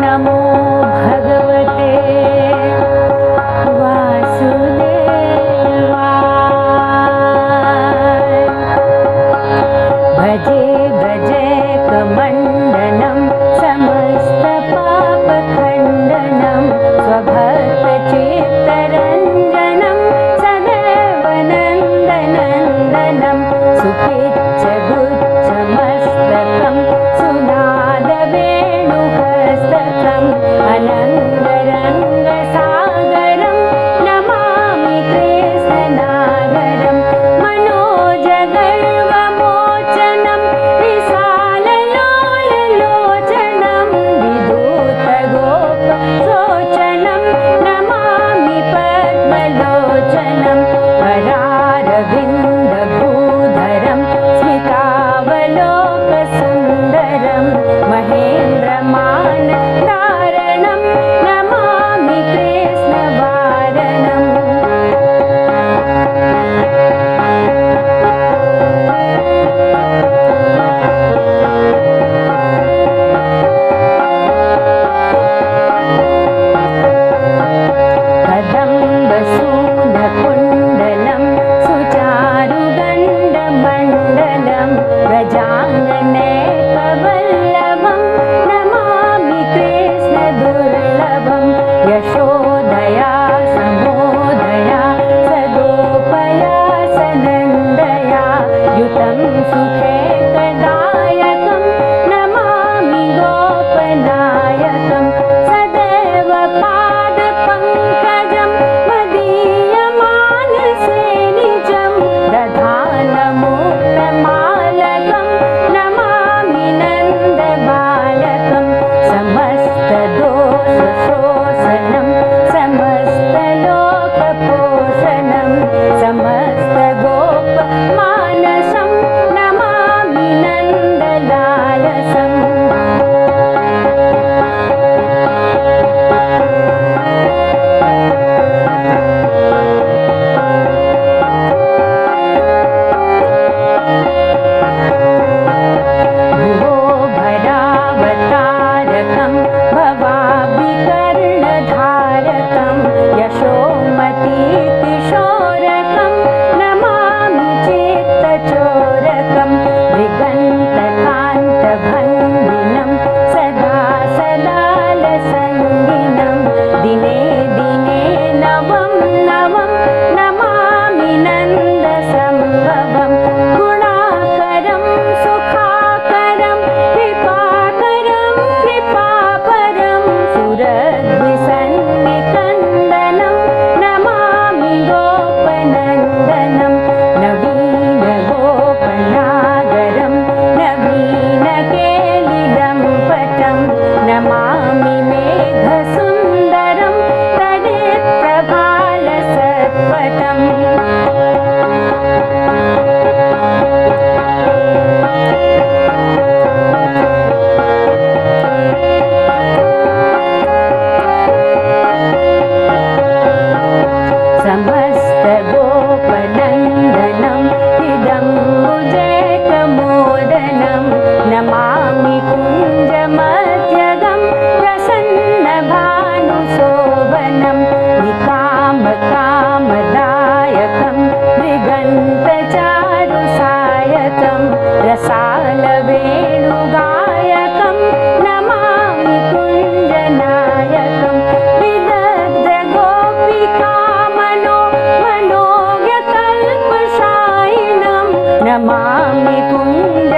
नमो भगवते वासुदेवाय। भजे भजे कमण्डनं समस्तपापखण्डनं स्वभक्तचित्तरञ्जनं सदैव नन्दनन्दनं सुखिच्चगुच्छमस्तकं सुनादवेणुहस्तकम् अनङ्गरङ्गसागरं नमामि कृष्णनागरं मनोजगर्वमोचनं विशाललोललोचनं विधूतगोपशोचनं नमामि पद्मलोचनं वरारविन्दभूधरं स्मितावलोकसुन्दरं महेन्द्रमानधारणं नमामि कृष्णवारणम्। कदम्बसूनकुण्डलं सुचारुगण्डमण्डलं गजाननैकवल्लभं नमामि कृष्णदुर्लभं यशोदया समोदया सदोपया सनन्दया युतं सुखैकदायकं नमामि गोपनायकं सदैव पादपङ्कजं मदीयमानसे निजं दधानमुक्तमालकं नमामि नन्दबालकं समस्तदोषशोषनं समस्तलोकपोषणं समस्तगोपमानसं नमामि नन्दलालसम्। भुवो भरावतारकं भवाब्धिकर्णधारकं यशोमतीकिशोरकं नमामि चित्तचोरकं दिगन्तकान्तभङ्गिनं सदा सदालसङ्गिनं दिने दिने नवं नवं नमामि नन्दसम्भवं गुणाकरं सुखाकरं कृपाकरं कृपापरं सुरद्विसन्निकन्दनं नमामि गोपनन्दनं नवीनगोपनागरं नवीनकेलिदम्पटं नमामि मेघसुन्दरं तडित्प्रभालसत्पटम्। समस्तगोपनन्दनं हृदम्बुजैकमोदनं नमामि कुञ्जमध्यगं प्रसन्नभानुशोभनं निकामकामदायकं मृगन्तचारुसायकं रसालवेणुगायकं नमामि कुञ्जनायकं विदग्धगोपिकामनो मनोज्ञकल्पशायिनं नमामि कुञ्ज